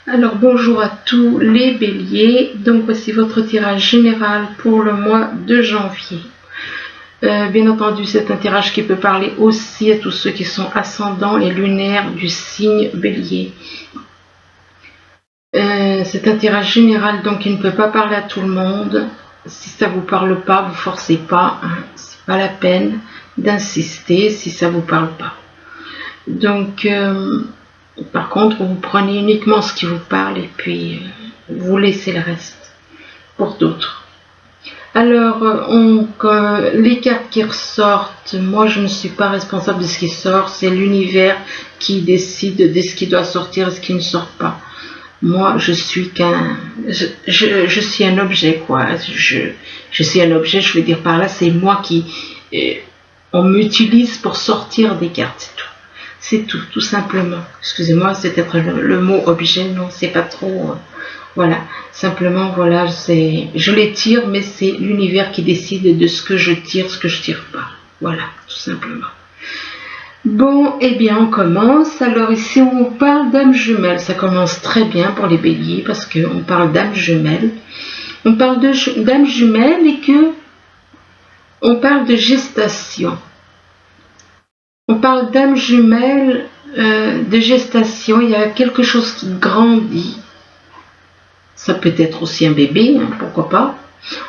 Alors bonjour à tous les béliers, donc voici votre tirage général pour le mois de janvier. Bien entendu, c'est un tirage qui peut parler aussi à tous ceux qui sont ascendants et lunaires du signe bélier. C'est un tirage général, donc il ne peut pas parler à tout le monde. Si ça vous parle pas, vous forcez pas, hein. C'est pas la peine d'insister si ça vous parle pas. Donc par contre, vous prenez uniquement ce qui vous parle et puis vous laissez le reste pour d'autres. Alors, les cartes qui ressortent, moi je ne suis pas responsable de ce qui sort, c'est l'univers qui décide de ce qui doit sortir et ce qui ne sort pas. Moi, je suis je suis un objet, quoi. Je suis un objet, je veux dire par là, c'est moi qui, on m'utilise pour sortir des cartes, c'est tout. C'est tout simplement. Excusez-moi, c'est peut-être le mot objet, non, c'est pas trop. Voilà, simplement, voilà, je les tire, mais c'est l'univers qui décide de ce que je tire, ce que je tire pas. Voilà, tout simplement. Bon, eh bien, on commence. Alors ici, on parle d'âme jumelle. Ça commence très bien pour les béliers parce qu'on parle d'âme jumelle. On parle d'âme jumelle et que on parle de gestation. On parle d'âme jumelle, de gestation. Il y a quelque chose qui grandit. Ça peut être aussi un bébé, hein, pourquoi pas.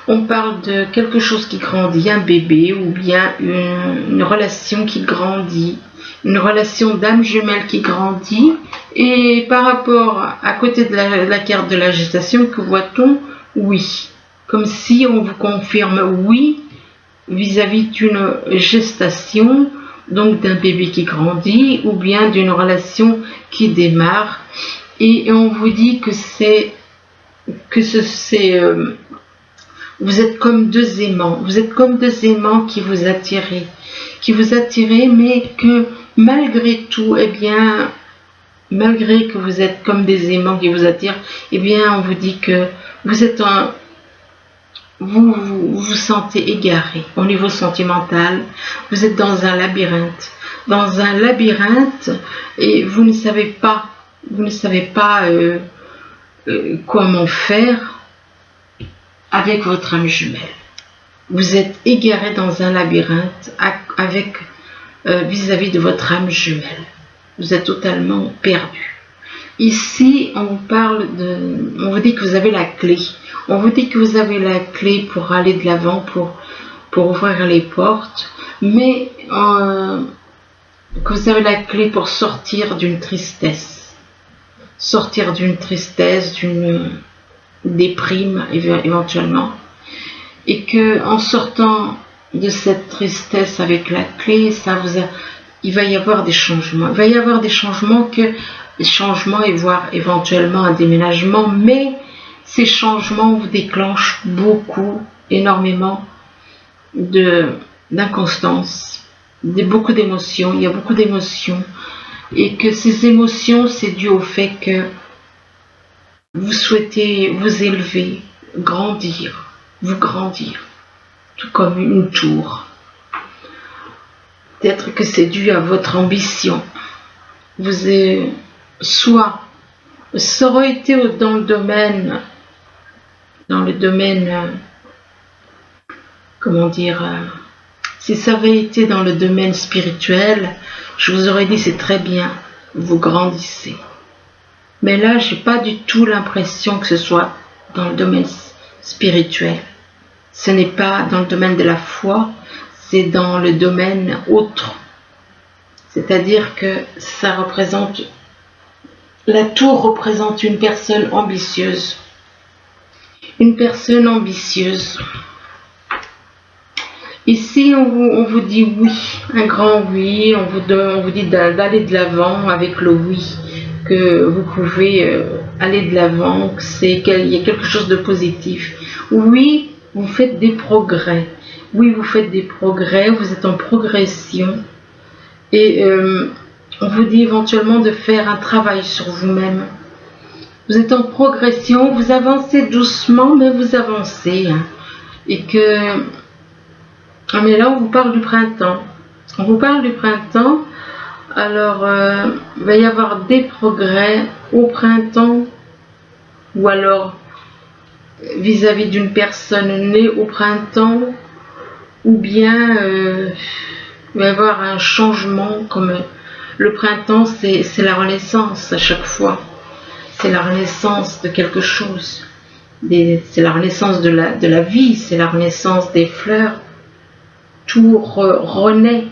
On parle de quelque chose qui grandit, un bébé ou bien une relation qui grandit, une relation d'âme jumelle qui grandit. Et par rapport à côté de la carte de la gestation, que voit-on? Oui. Comme si on vous confirme oui vis-à-vis d'une gestation, donc d'un bébé qui grandit ou bien d'une relation qui démarre. Et on vous dit que vous êtes comme deux aimants, qui vous attirez, mais que malgré tout, eh bien, malgré que vous êtes comme des aimants qui vous attirent, eh bien, on vous dit que vous vous sentez égaré au niveau sentimental, vous êtes dans un labyrinthe, et vous ne savez pas comment faire avec votre âme jumelle. Vous êtes égaré dans un labyrinthe avec vis-à-vis de votre âme jumelle. Vous êtes totalement perdu. Ici, on vous dit que vous avez la clé. On vous dit que vous avez la clé pour aller de l'avant, pour ouvrir les portes, mais que vous avez la clé pour sortir d'une tristesse, d'une déprime éventuellement, et que en sortant de cette tristesse avec la clé, il va y avoir des changements. Il va y avoir des changements et voire éventuellement un déménagement, mais ces changements vous déclenchent énormément d'inconstance, beaucoup d'émotions. Il y a beaucoup d'émotions, et que ces émotions, c'est dû au fait que vous souhaitez vous élever, vous grandir, tout comme une tour. Peut-être que c'est dû à votre ambition. Soit ça aurait été dans le domaine, comment dire, si ça avait été dans le domaine spirituel, je vous aurais dit c'est très bien, vous grandissez. Mais là, j'ai pas du tout l'impression que ce soit dans le domaine spirituel. Ce n'est pas dans le domaine de la foi, c'est dans le domaine autre. C'est-à-dire que la tour représente une personne ambitieuse. Une personne ambitieuse. Ici, on vous dit oui, un grand oui, on vous dit d'aller de l'avant avec le oui, que vous pouvez aller de l'avant, qu'il y a quelque chose de positif. Oui, vous faites des progrès. Oui, vous faites des progrès, vous êtes en progression. Et on vous dit éventuellement de faire un travail sur vous-même. Vous êtes en progression, vous avancez doucement, mais vous avancez. Hein. Et que... Mais là, on vous parle du printemps. Alors, il va y avoir des progrès au printemps. ou alors vis-à-vis d'une personne née au printemps, ou bien il va y avoir un changement, comme le printemps, c'est la renaissance à chaque fois. C'est la renaissance de quelque chose. C'est la renaissance de la vie, c'est la renaissance des fleurs. Tout renaît.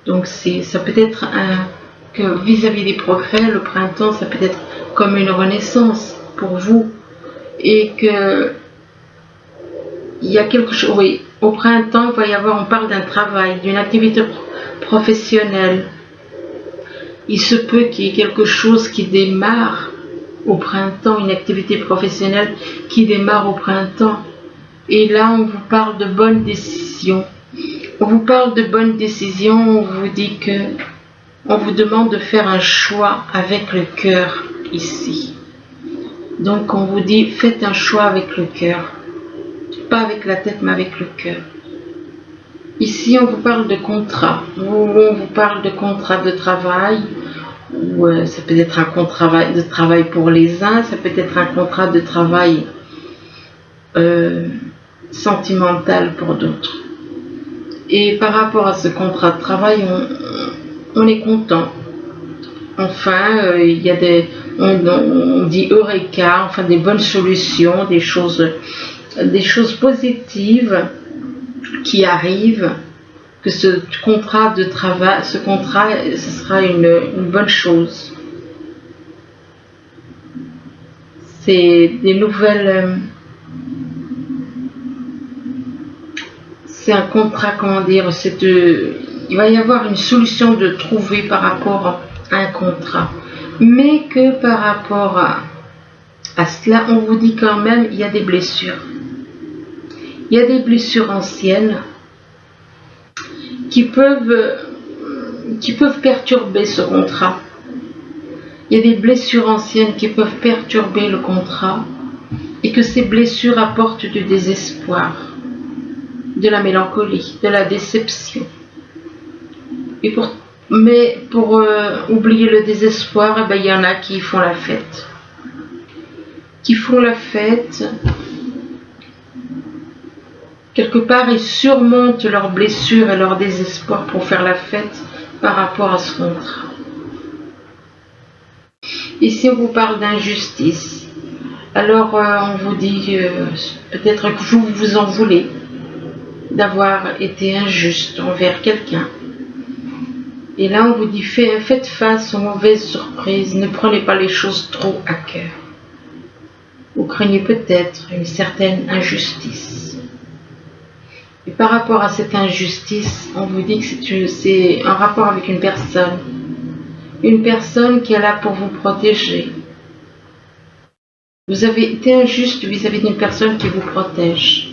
Donc ça peut être que vis-à-vis des progrès, le printemps, ça peut être comme une renaissance pour vous. Et que il y a quelque chose, oui, au printemps, il va y avoir, on parle d'un travail, d'une activité professionnelle. Il se peut qu'il y ait quelque chose qui démarre au printemps, une activité professionnelle qui démarre au printemps. Et là, on vous parle de bonnes décisions. On vous parle de bonnes décisions, on vous dit que, on vous demande de faire un choix avec le cœur ici. Donc on vous dit, faites un choix avec le cœur. Pas avec la tête, mais avec le cœur. Ici, on vous parle de contrat. On vous parle de contrat de travail. Ou ça peut être un contrat de travail pour les uns, ça peut être un contrat de travail sentimental pour d'autres. Et par rapport à ce contrat de travail, on est content. Enfin, il y a on dit Eureka, enfin des bonnes solutions, des choses positives qui arrivent, que ce contrat de travail, ce sera une bonne chose. C'est des nouvelles. C'est un contrat, comment dire, il va y avoir une solution de trouver par rapport à un contrat. Mais que par rapport à cela, on vous dit quand même, il y a des blessures. Il y a des blessures anciennes qui peuvent perturber ce contrat. Il y a des blessures anciennes qui peuvent perturber le contrat et que ces blessures apportent du désespoir, de la mélancolie, de la déception. Mais pour oublier le désespoir, eh ben, il y en a qui font la fête. Quelque part, ils surmontent leurs blessures et leur désespoir pour faire la fête par rapport à ce contrat. Ici, on vous parle d'injustice. Alors, on vous dit peut-être que vous vous en voulez d'avoir été injuste envers quelqu'un. Et là, on vous dit faites face aux mauvaises surprises, ne prenez pas les choses trop à cœur. Vous craignez peut-être une certaine injustice. Et par rapport à cette injustice, on vous dit que c'est un rapport avec une personne qui est là pour vous protéger. Vous avez été injuste vis-à-vis d'une personne qui vous protège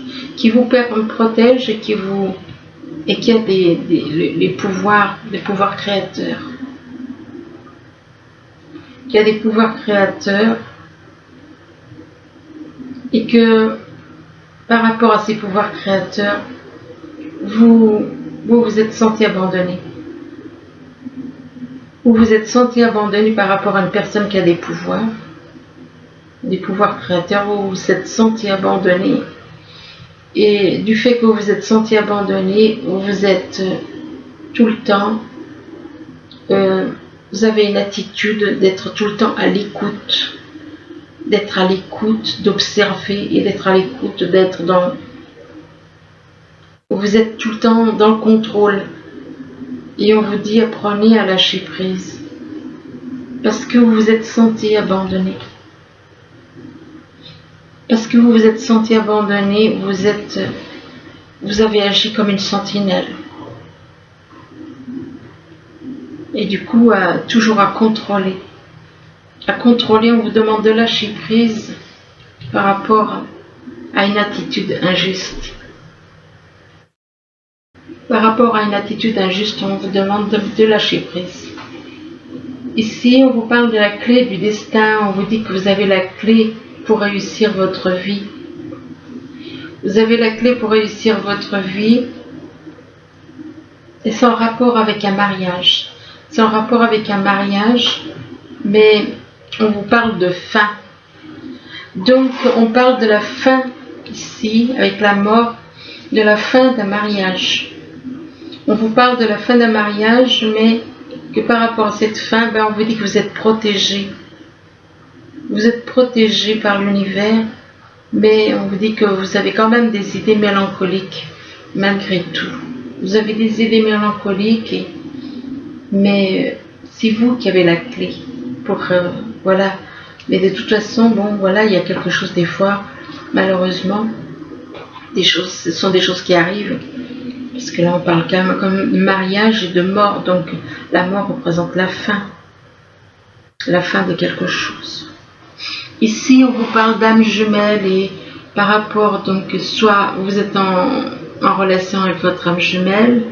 et qui a des pouvoirs créateurs. Qui a des pouvoirs créateurs et que par rapport à ces pouvoirs créateurs, vous vous êtes senti abandonné. Vous vous êtes senti abandonné par rapport à une personne qui a des pouvoirs créateurs, vous vous êtes senti abandonné. Et du fait que vous vous êtes senti abandonné, vous êtes tout le temps, vous avez une attitude d'être tout le temps à l'écoute, d'observer et d'être à l'écoute, vous êtes tout le temps dans le contrôle. Et on vous dit apprenez à lâcher prise. Parce que vous vous êtes senti abandonné. Parce que vous vous êtes senti abandonné, vous avez agi comme une sentinelle. Et du coup, toujours à contrôler. À contrôler, on vous demande de lâcher prise par rapport à une attitude injuste. Par rapport à une attitude injuste, on vous demande de lâcher prise. Ici, on vous parle de la clé du destin, on vous dit que vous avez la clé pour réussir votre vie. Vous avez la clé pour réussir votre vie et c'est en rapport avec un mariage. C'est en rapport avec un mariage, mais on vous parle de fin. Donc on parle de la fin ici, avec la mort, de la fin d'un mariage. On vous parle de la fin d'un mariage, mais que par rapport à cette fin, on vous dit que vous êtes protégé. Vous êtes protégé par l'univers, mais on vous dit que vous avez quand même des idées mélancoliques, malgré tout. Vous avez des idées mélancoliques, mais c'est vous qui avez la clé pour... voilà. Mais de toute façon, bon, voilà, il y a quelque chose des fois, malheureusement, ce sont des choses qui arrivent. Parce que là, on parle quand même comme de mariage et de mort. Donc, la mort représente la fin de quelque chose. Ici, on vous parle d'âme jumelle et par rapport, donc, soit vous êtes en relation avec votre âme jumelle,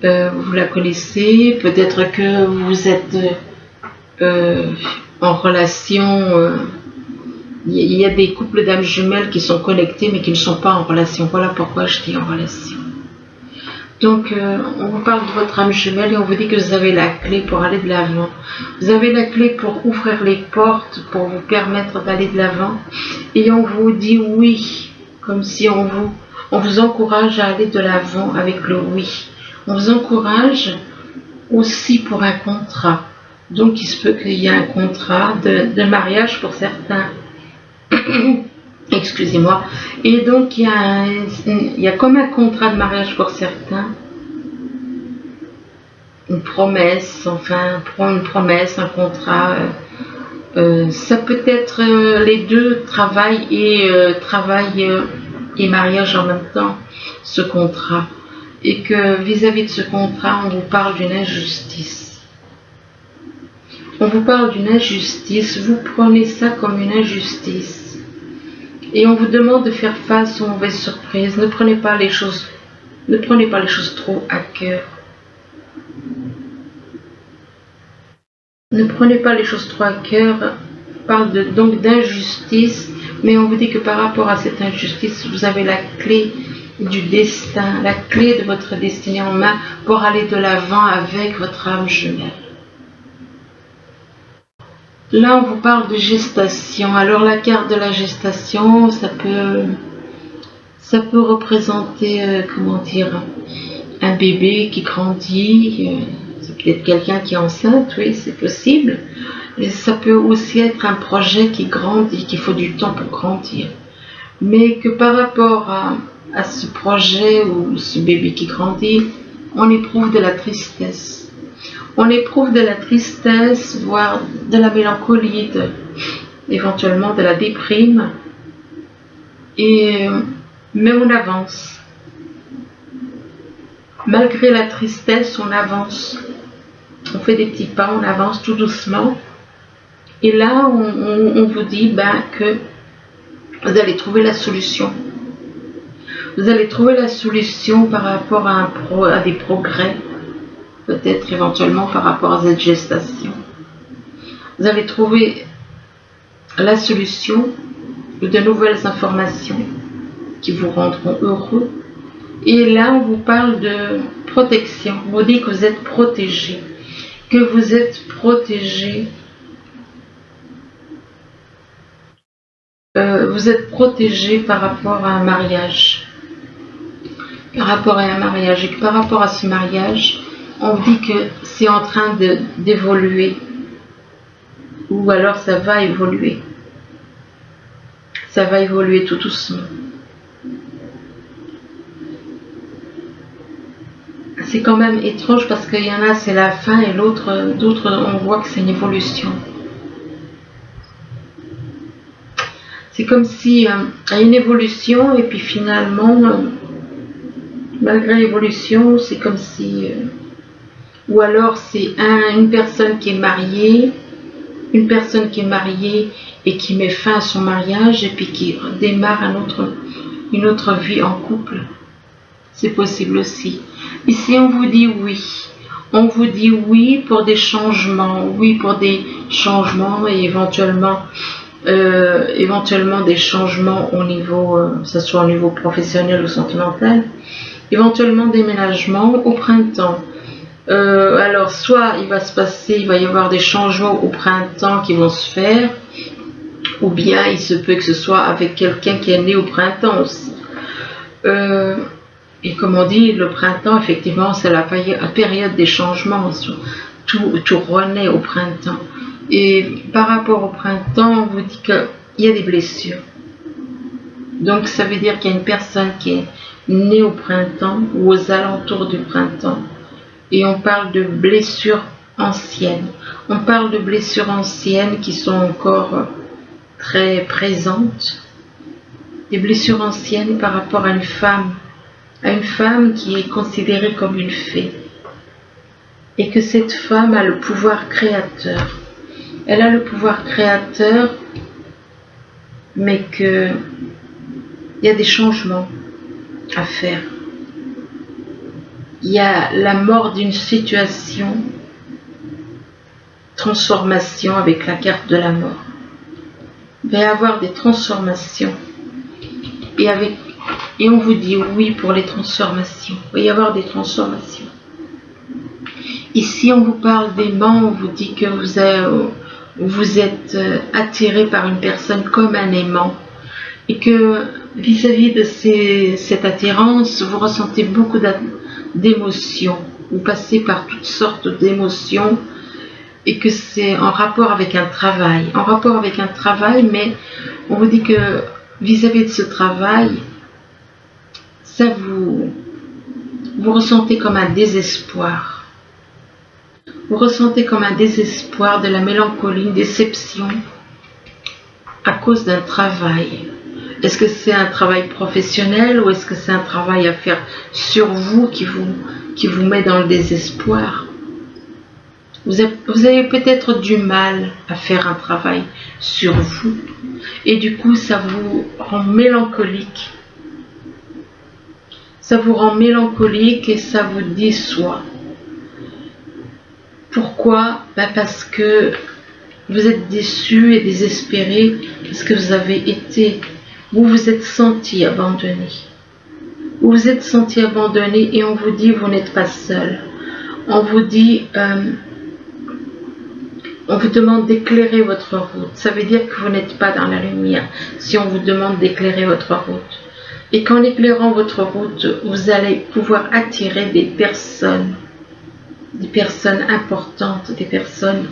vous la connaissez, peut-être que vous êtes en relation, il y a des couples d'âmes jumelles qui sont connectés mais qui ne sont pas en relation. Voilà pourquoi je dis en relation. Donc, on vous parle de votre âme jumelle et on vous dit que vous avez la clé pour aller de l'avant. Vous avez la clé pour ouvrir les portes, pour vous permettre d'aller de l'avant. Et on vous dit oui, comme si on vous encourage à aller de l'avant avec le oui. On vous encourage aussi pour un contrat. Donc, il se peut qu'il y ait un contrat de mariage pour certains. Excusez-moi. Et donc, il y a comme un contrat de mariage pour certains. Une promesse, enfin, une promesse, un contrat. Ça peut être les deux, travail et mariage en même temps, ce contrat. Et que vis-à-vis de ce contrat, on vous parle d'une injustice. On vous parle d'une injustice, vous prenez ça comme une injustice. Et on vous demande de faire face aux mauvaises surprises. Ne prenez pas les choses trop à cœur. Ne prenez pas les choses trop à cœur. On parle donc d'injustice, mais on vous dit que par rapport à cette injustice, vous avez la clé du destin, la clé de votre destinée en main pour aller de l'avant avec votre âme jumelle. Là, on vous parle de gestation. Alors, la carte de la gestation, ça peut représenter, un bébé qui grandit. C'est peut-être quelqu'un qui est enceinte, oui, c'est possible. Et ça peut aussi être un projet qui grandit, qu'il faut du temps pour grandir. Mais que par rapport à ce projet ou ce bébé qui grandit, on éprouve de la tristesse. On éprouve de la tristesse, voire de la mélancolie, éventuellement de la déprime. Mais on avance. Malgré la tristesse, on avance. On fait des petits pas, on avance tout doucement. Et là, on vous dit que vous allez trouver la solution. Vous allez trouver la solution par rapport à des progrès. Peut-être éventuellement par rapport à cette gestation. Vous allez trouver la solution de nouvelles informations qui vous rendront heureux. Et là, on vous parle de protection. On vous dit que vous êtes protégé. Que vous êtes protégé. Vous êtes protégé par rapport à un mariage. Par rapport à un mariage. Et que par rapport à ce mariage, on dit que c'est en train d'évoluer. Ou alors ça va évoluer. Ça va évoluer tout doucement. C'est quand même étrange parce qu'il y en a c'est la fin et d'autres on voit que c'est une évolution. C'est comme si il y a une évolution et puis finalement, malgré l'évolution, c'est comme si... ou alors c'est une personne qui est mariée, et qui met fin à son mariage et puis qui démarre une autre vie en couple. C'est possible aussi. Ici, on vous dit oui. On vous dit oui pour des changements. Oui pour des changements et éventuellement des changements au niveau, que ce soit au niveau professionnel ou sentimental. Éventuellement déménagement au printemps. Alors, soit il va y avoir des changements au printemps qui vont se faire, Ou bien il se peut que ce soit avec quelqu'un qui est né au printemps aussi. Et comme on dit, le printemps, effectivement, c'est la période des changements. Tout renaît au printemps. Et par rapport au printemps, on vous dit qu'il y a des blessures. Donc ça veut dire qu'il y a une personne qui est née au printemps ou aux alentours du printemps. Et on parle de blessures anciennes. On parle de blessures anciennes qui sont encore très présentes. Des blessures anciennes par rapport à une femme qui est considérée comme une fée. Et que cette femme a le pouvoir créateur. Elle a le pouvoir créateur, mais qu'il y a des changements à faire. Il y a la mort d'une situation, transformation avec la carte de la mort. Il va y avoir des transformations. Et on vous dit oui pour les transformations. Il va y avoir des transformations. Ici, on vous parle d'aimant, on vous dit que vous êtes attiré par une personne comme un aimant. Et que vis-à-vis de cette attirance, vous ressentez beaucoup d'émotions. Vous passez par toutes sortes d'émotions. Et que c'est en rapport avec un travail. En rapport avec un travail, mais on vous dit que vis-à-vis de ce travail, ça vous ressentez comme un désespoir. Vous ressentez comme un désespoir, de la mélancolie, une déception à cause d'un travail. Est-ce que c'est un travail professionnel ou est-ce que c'est un travail à faire sur vous qui vous met dans le désespoir? Vous avez peut-être du mal à faire un travail sur vous et du coup ça vous rend mélancolique. Ça vous rend mélancolique et ça vous déçoit. Pourquoi? Parce que vous êtes déçu et désespéré parce que vous vous êtes senti abandonné. Vous vous êtes senti abandonné et on vous dit vous n'êtes pas seul. On vous dit on vous demande d'éclairer votre route. Ça veut dire que vous n'êtes pas dans la lumière si on vous demande d'éclairer votre route. Et qu'en éclairant votre route, vous allez pouvoir attirer des personnes importantes, des personnes.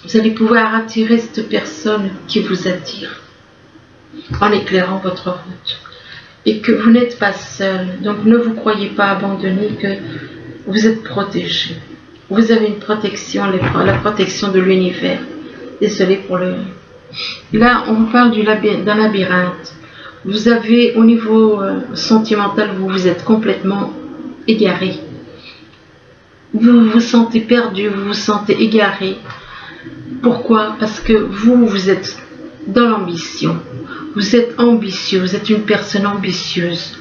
Vous allez pouvoir attirer cette personne qui vous attire en éclairant votre route. Et que vous n'êtes pas seul. Donc ne vous croyez pas abandonné, que vous êtes protégé. Vous avez une protection, la protection de l'univers. Désolé pour le... Là, on parle d'un labyrinthe. Vous avez, au niveau sentimental, vous êtes complètement égaré. Vous vous sentez perdu, vous vous sentez égaré. Pourquoi? Parce que vous êtes dans l'ambition. Vous êtes ambitieux, vous êtes une personne ambitieuse.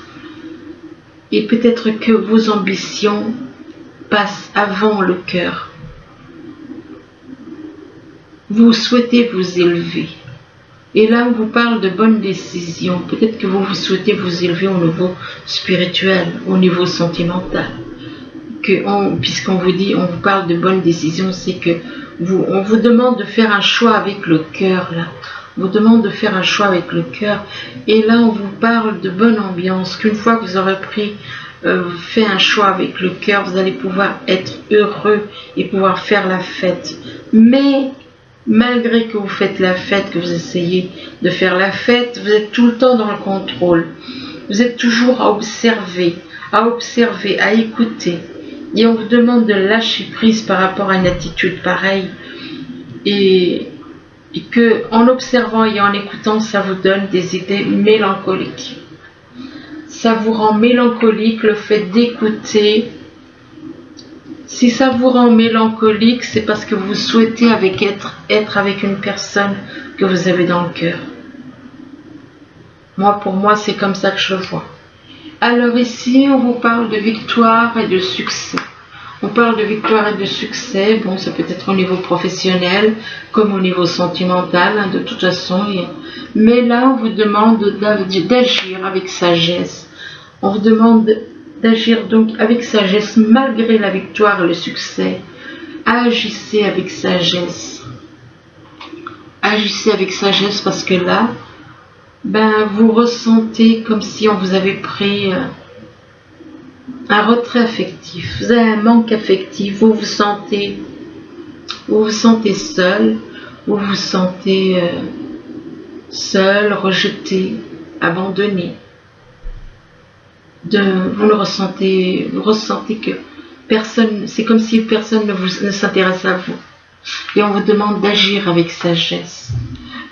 Et peut-être que vos ambitions passent avant le cœur. Vous souhaitez vous élever. Et là, on vous parle de bonnes décisions. Peut-être que vous souhaitez vous élever au niveau spirituel, au niveau sentimental. Puisqu'on vous dit, on vous parle de bonnes décisions, c'est que on vous demande de faire un choix avec le cœur, là. On vous demande de faire un choix avec le cœur. Et là, on vous parle de bonne ambiance, qu'une fois que vous aurez fait un choix avec le cœur, vous allez pouvoir être heureux et pouvoir faire la fête. Mais malgré que vous faites la fête, que vous essayez de faire la fête, vous êtes tout le temps dans le contrôle. Vous êtes toujours à observer, à écouter. Et on vous demande de lâcher prise par rapport à une attitude pareille. Et que en observant et en écoutant, ça vous donne des idées mélancoliques. Ça vous rend mélancolique le fait d'écouter. Si ça vous rend mélancolique, c'est parce que vous souhaitez être avec une personne que vous avez dans le cœur. Pour moi, c'est comme ça que je le vois. Alors ici, on vous parle de victoire et de succès. On parle de victoire et de succès. Bon, ça peut être au niveau professionnel comme au niveau sentimental, de toute façon. Mais là, on vous demande d'agir avec sagesse. On vous demande d'agir donc avec sagesse malgré la victoire et le succès. Agissez avec sagesse. agissez avec sagesse parce que là, ben, vous ressentez comme si on vous avait pris un retrait affectif. Vous avez un manque affectif, vous vous sentez seul, vous vous sentez seul, rejeté, abandonné. Vous ressentez que personne, c'est comme si personne ne s'intéresse à vous. Et on vous demande d'agir avec sagesse.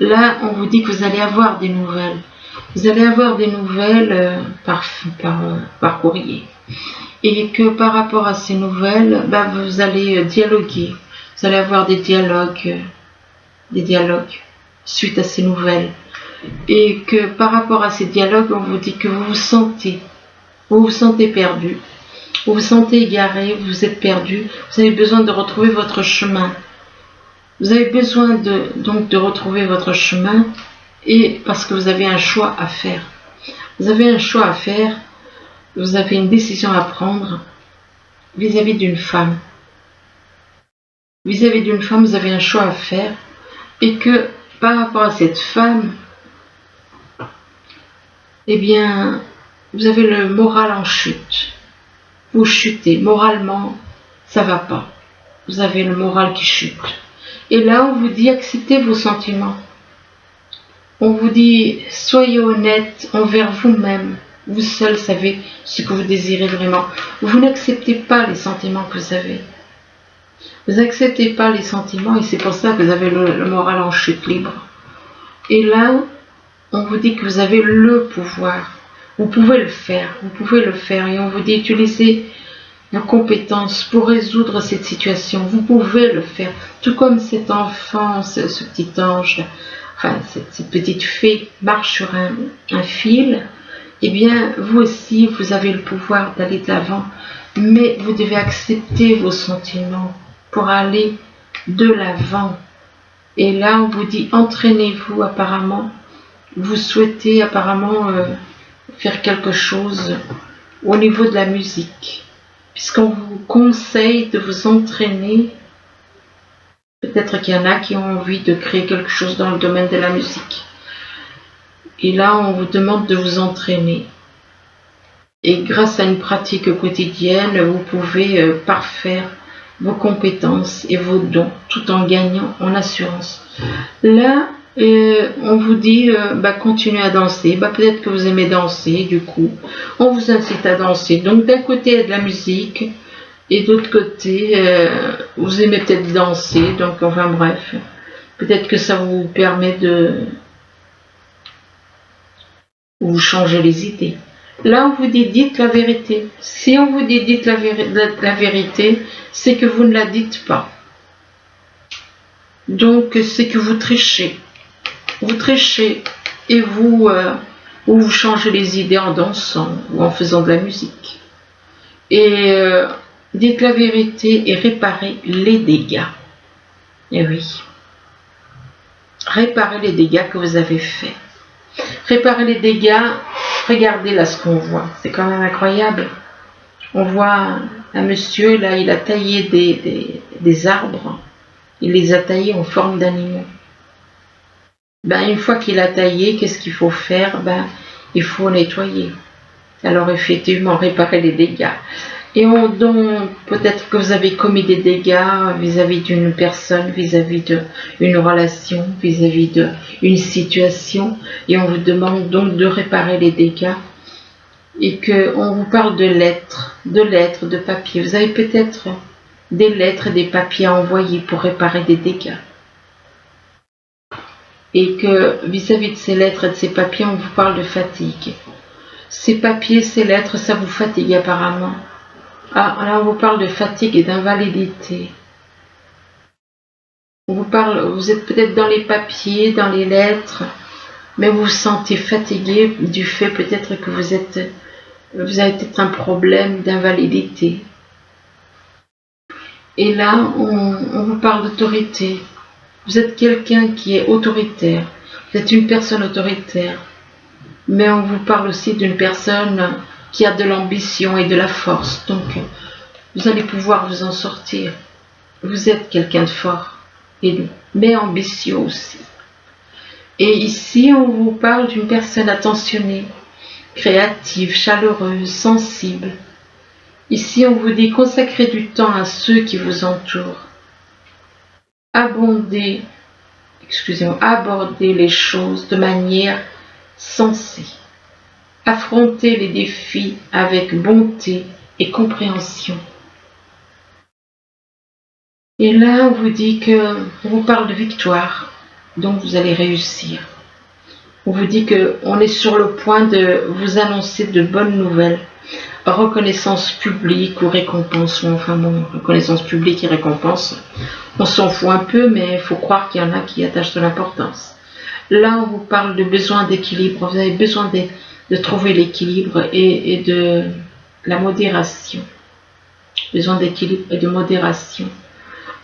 Là, on vous dit que vous allez avoir des nouvelles. Vous allez avoir des nouvelles par courrier. Et que par rapport à ces nouvelles, ben, vous allez dialoguer. Vous allez avoir des dialogues suite à ces nouvelles. Et que par rapport à ces dialogues, on vous dit que vous vous sentez perdu, vous vous sentez égaré, vous êtes perdu, vous avez besoin de retrouver votre chemin. Vous avez besoin donc de retrouver votre chemin, et parce que vous avez un choix à faire. Vous avez un choix à faire, vous avez une décision à prendre vis-à-vis d'une femme. Vis-à-vis d'une femme, vous avez un choix à faire, et que par rapport à cette femme, eh bien, vous avez le moral en chute. Vous chutez. Moralement, ça va pas. Vous avez le moral qui chute. Et là, on vous dit acceptez vos sentiments. On vous dit soyez honnête envers vous-même. Vous seul savez ce que vous désirez vraiment. Vous n'acceptez pas les sentiments que vous avez. Vous n'acceptez pas les sentiments et c'est pour ça que vous avez le moral en chute libre. Et là, on vous dit que vous avez le pouvoir. Vous pouvez le faire et on vous dit utilisez vos compétences pour résoudre cette situation. Vous pouvez le faire, tout comme cet enfant, ce petit ange, enfin cette petite fée marche sur un fil. Eh bien, vous aussi, vous avez le pouvoir d'aller de l'avant, mais vous devez accepter vos sentiments pour aller de l'avant. Et là, on vous dit entraînez-vous apparemment. Vous souhaitez apparemment faire quelque chose au niveau de la musique, puisqu'on vous conseille de vous entraîner. Peut-être qu'il y en a qui ont envie de créer quelque chose dans le domaine de la musique. Et là, on vous demande de vous entraîner. Et grâce à une pratique quotidienne, vous pouvez parfaire vos compétences et vos dons, tout en gagnant en assurance. Là, on vous dit, continuez à danser. Peut-être que vous aimez danser, du coup. On vous incite à danser. Donc, d'un côté, il y a de la musique. Et d'autre côté, vous aimez peut-être danser. Donc, enfin bref. Peut-être que ça vous permet de vous changer les idées. Là, on vous dit, dites la vérité. Si on vous dit, dites la vérité, c'est que vous ne la dites pas. Donc, c'est que vous trichez. Vous trichez et vous changez les idées en dansant ou en faisant de la musique. Et dites la vérité et réparez les dégâts. Et oui. Réparez les dégâts que vous avez faits. Réparez les dégâts. Regardez là ce qu'on voit. C'est quand même incroyable. On voit un monsieur, là, il a taillé des arbres. Il les a taillés en forme d'animaux. Une fois qu'il a taillé, qu'est-ce qu'il faut faire? Il faut nettoyer. Alors effectivement, réparer les dégâts. Et donc, peut-être que vous avez commis des dégâts vis-à-vis d'une personne, vis-à-vis d'une relation, vis-à-vis d'une situation. Et on vous demande donc de réparer les dégâts. Et qu'on vous parle de lettres, de papier. Vous avez peut-être des lettres et des papiers à envoyer pour réparer des dégâts. Et que vis-à-vis de ces lettres et de ces papiers, on vous parle de fatigue. Ces papiers, ces lettres, ça vous fatigue apparemment. Ah, là on vous parle de fatigue et d'invalidité. Vous êtes peut-être dans les papiers, dans les lettres, mais vous vous sentez fatigué du fait peut-être que vous avez peut-être un problème d'invalidité. Et là, on vous parle d'autorité. Vous êtes quelqu'un qui est autoritaire. Vous êtes une personne autoritaire. Mais on vous parle aussi d'une personne qui a de l'ambition et de la force. Donc, vous allez pouvoir vous en sortir. Vous êtes quelqu'un de fort, mais ambitieux aussi. Et ici, on vous parle d'une personne attentionnée, créative, chaleureuse, sensible. Ici, on vous dit consacrer du temps à ceux qui vous entourent. Aborder les choses de manière sensée. Affronter les défis avec bonté et compréhension. Et là, on vous dit on vous parle de victoire, donc vous allez réussir. On vous dit qu'on est sur le point de vous annoncer de bonnes nouvelles. Reconnaissance publique ou récompense, enfin bon, reconnaissance publique et récompense, on s'en fout un peu, mais il faut croire qu'il y en a qui attachent de l'importance. Là, on vous parle de besoin d'équilibre, vous avez besoin de trouver l'équilibre et de la modération. Besoin d'équilibre et de modération.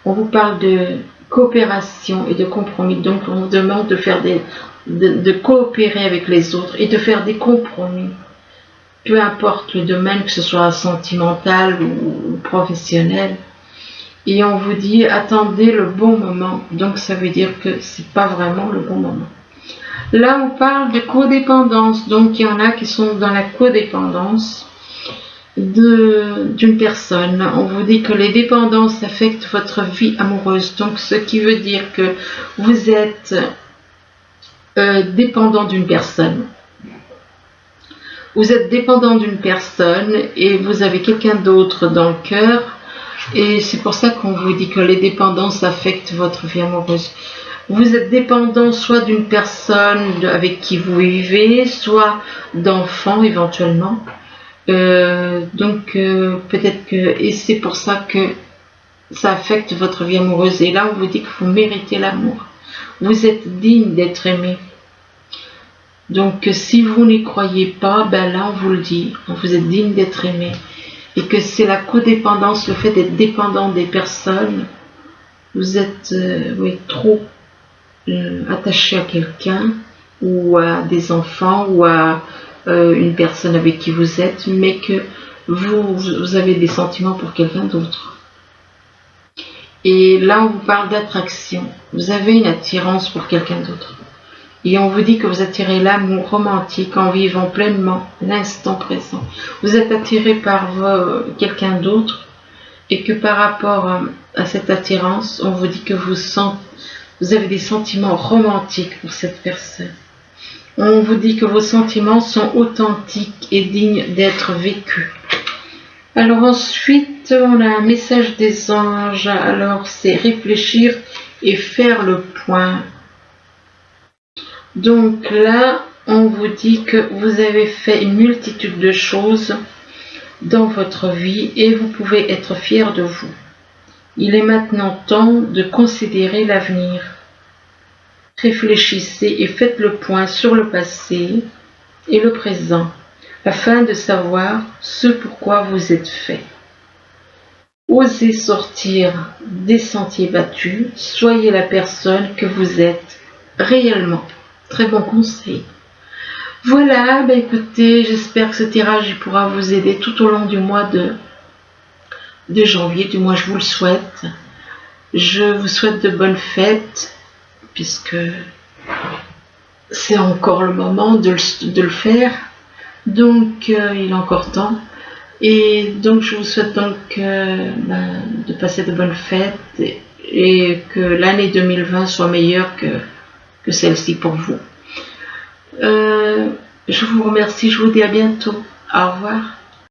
On vous parle de coopération et de compromis, donc on vous demande de coopérer avec les autres et de faire des compromis. Peu importe le domaine, que ce soit sentimental ou professionnel. Et on vous dit, attendez le bon moment. Donc ça veut dire que c'est pas vraiment le bon moment. Là, on parle de codépendance. Donc il y en a qui sont dans la codépendance d'une personne. On vous dit que les dépendances affectent votre vie amoureuse. Donc ce qui veut dire que vous êtes dépendant d'une personne. Vous êtes dépendant d'une personne et vous avez quelqu'un d'autre dans le cœur. Et c'est pour ça qu'on vous dit que les dépendances affectent votre vie amoureuse. Vous êtes dépendant soit d'une personne avec qui vous vivez, soit d'enfants éventuellement. Peut-être que... Et c'est pour ça que ça affecte votre vie amoureuse. Et là, on vous dit que vous méritez l'amour. Vous êtes digne d'être aimé. Donc si vous n'y croyez pas, ben là on vous le dit, vous êtes digne d'être aimé. Et que c'est la codépendance, le fait d'être dépendant des personnes. Vous êtes trop attaché à quelqu'un, ou à des enfants, ou à une personne avec qui vous êtes, mais que vous avez des sentiments pour quelqu'un d'autre. Et là on vous parle d'attraction. Vous avez une attirance pour quelqu'un d'autre. Et on vous dit que vous attirez l'amour romantique en vivant pleinement l'instant présent. Vous êtes attiré par quelqu'un d'autre et que par rapport à cette attirance, on vous dit que vous avez des sentiments romantiques pour cette personne. On vous dit que vos sentiments sont authentiques et dignes d'être vécus. Alors ensuite, on a un message des anges. Alors c'est réfléchir et faire le point. Donc là, on vous dit que vous avez fait une multitude de choses dans votre vie et vous pouvez être fiers de vous. Il est maintenant temps de considérer l'avenir. Réfléchissez et faites le point sur le passé et le présent afin de savoir ce pourquoi vous êtes fait. Osez sortir des sentiers battus, soyez la personne que vous êtes réellement. Très bon conseil. Voilà, écoutez, j'espère que ce tirage pourra vous aider tout au long du mois de janvier. Du moins, je vous le souhaite. Je vous souhaite de bonnes fêtes, puisque c'est encore le moment de le faire. Donc, il est encore temps. Et donc, je vous souhaite donc de passer de bonnes fêtes et que l'année 2020 soit meilleure que celle-ci pour vous. Je vous remercie, je vous dis à bientôt. Au revoir.